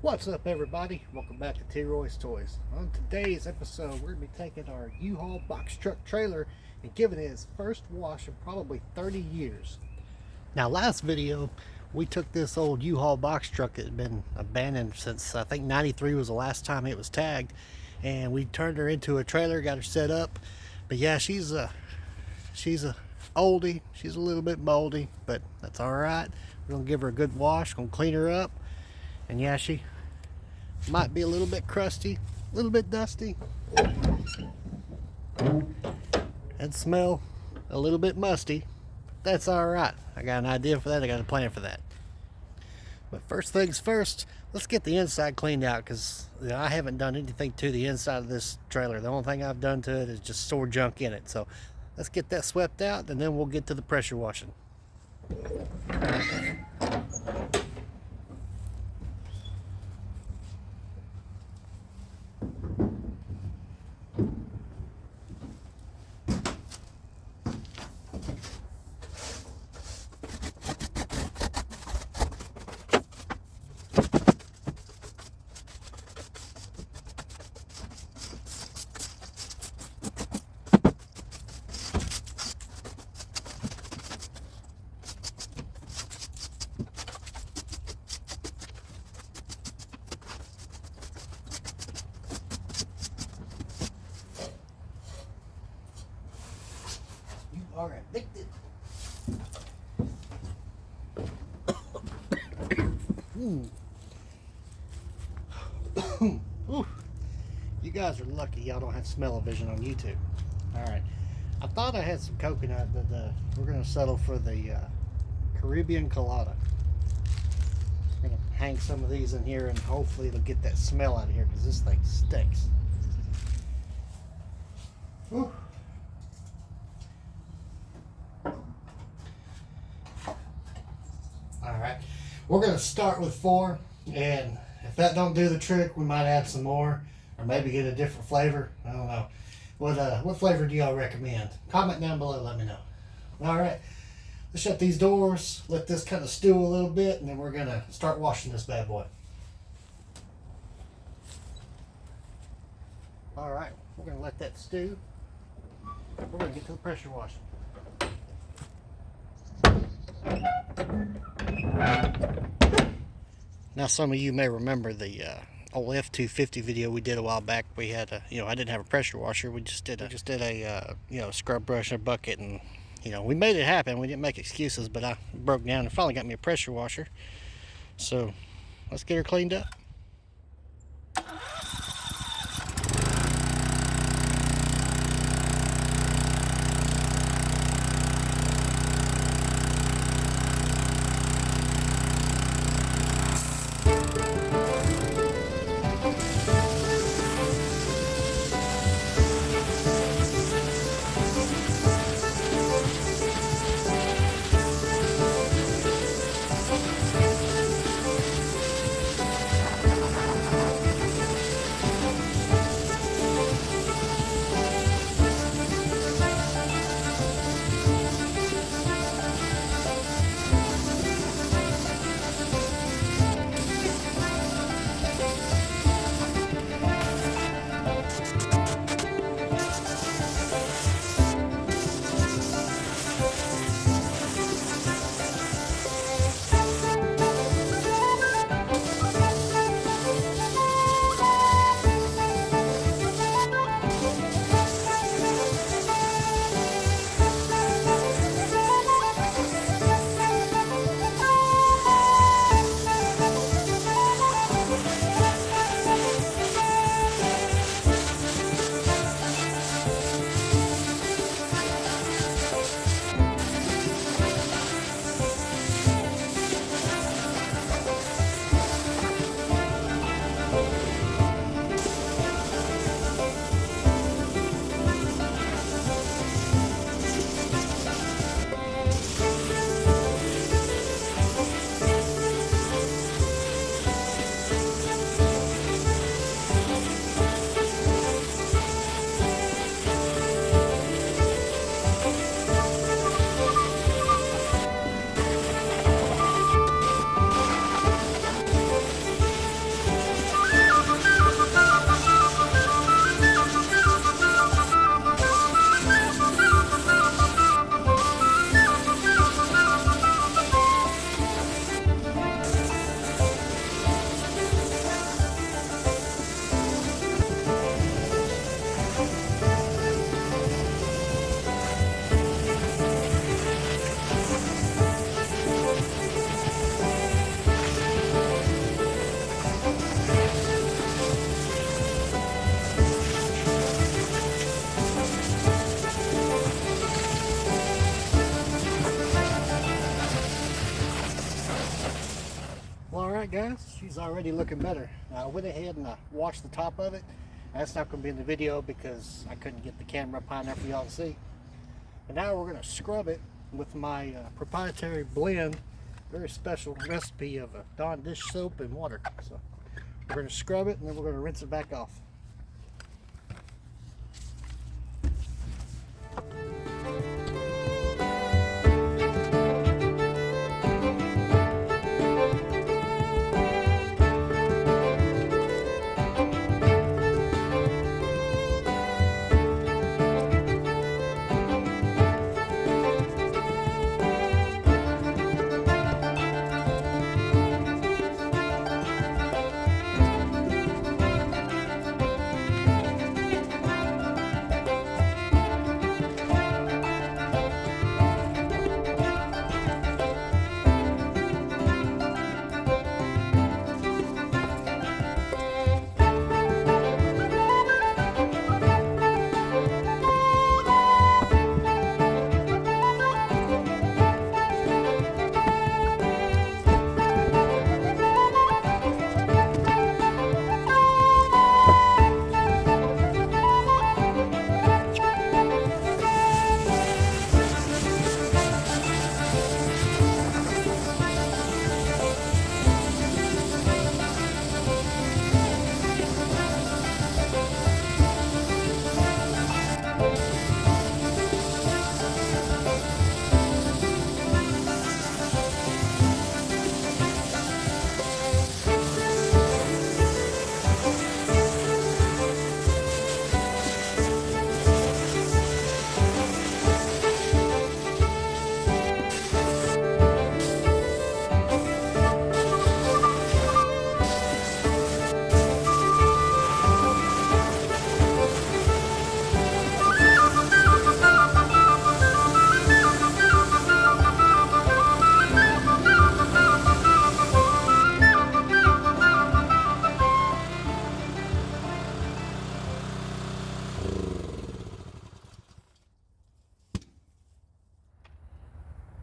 What's up, everybody? Welcome back to T-Roy's Toys. On today's episode, we're going to be taking our U-Haul box truck trailer and giving it its first wash in probably 30 years. Now, last video, we took this old U-Haul box truck that had been abandoned since I think 93 was the last time it was tagged, and we turned her into a trailer, got her set up. But yeah, she's a oldie. She's a little bit moldy, but that's all right. We're going to give her a good wash, going to clean her up. And yeah, she might be a little bit crusty, a little bit dusty, and smell a little bit musty. That's all right. I got an idea for that. I got a plan for that. But first things first, let's get the inside cleaned out, because I haven't done anything to the inside of this trailer. The only thing I've done to it is just store junk in it. So let's get that swept out, and then we'll get to the pressure washing. Are addicted. You guys are lucky y'all don't have smell-o-vision on YouTube. Alright, I thought I had some coconut, but we're going to settle for the Caribbean colada. I'm going to hang some of these in here, and hopefully it'll get that smell out of here, because this thing stinks. Whew. Alright, we're going to start with 4, and if that don't do the trick, we might add some more, or maybe get a different flavor. I don't know. What flavor do y'all recommend? Comment down below, let me know. Alright, let's shut these doors, let this kind of stew a little bit, and then we're going to start washing this bad boy. Alright, we're going to let that stew. We're going to get to the pressure washing. Now, some of you may remember the old F-250 video we did a while back. We had a, I didn't have a pressure washer. We just did a scrub brush and a bucket, and we made it happen. We didn't make excuses, but I broke down and finally got me a pressure washer. So let's get her cleaned up. Well, alright guys, she's already looking better. I went ahead and I washed the top of it. That's not going to be in the video because I couldn't get the camera up high enough for y'all to see. But now we're going to scrub it with my proprietary blend, very special recipe of Dawn dish soap and water. So we're going to scrub it and then we're going to rinse it back off.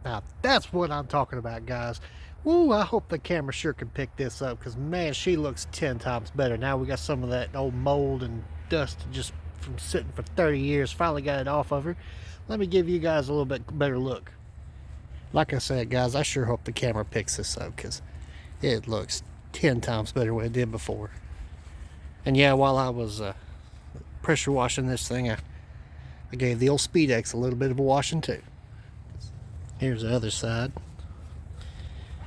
Now that's what I'm talking about, guys. Woo, I hope the camera sure can pick this up because man, she looks 10 times better. Now we got some of that old mold and dust just from sitting for 30 years. Finally got it off of her. Let me give you guys a little bit better look. Like I said, guys, I sure hope the camera picks this up because it looks 10 times better than it did before. And yeah, while I was pressure washing this thing, I gave the old Speedex a little bit of a washing too. Here's the other side.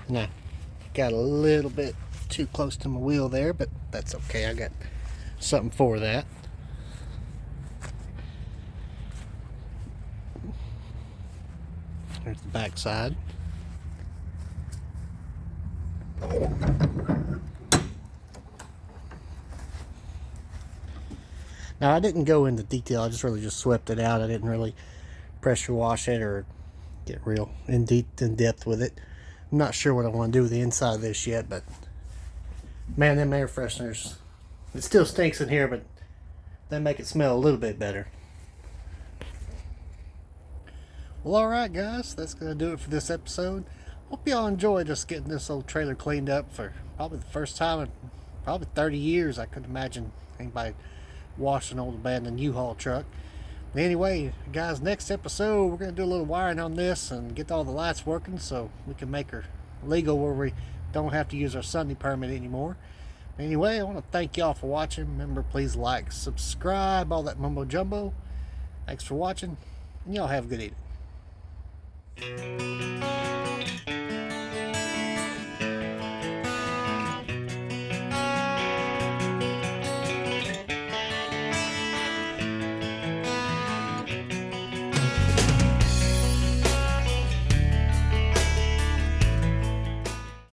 Now, got a little bit too close to my wheel there, but that's okay. I got something for that. Here's the back side. Now, I didn't go into detail. I just really just swept it out. I didn't really pressure wash it or get real in depth with it. I'm not sure what I want to do with the inside of this yet, but man, them air fresheners, it still stinks in here, but they make it smell a little bit better. Well, alright guys, that's going to do it for this episode. Hope y'all enjoyed just getting this old trailer cleaned up for probably the first time in probably 30 years. I couldn't imagine anybody washing an old abandoned U-Haul truck. Anyway, guys, next episode we're going to do a little wiring on this and get all the lights working so we can make her legal where we don't have to use our Sunday permit anymore. Anyway, I want to thank y'all for watching. Remember, please like, subscribe, all that mumbo jumbo. Thanks for watching, and y'all have a good evening.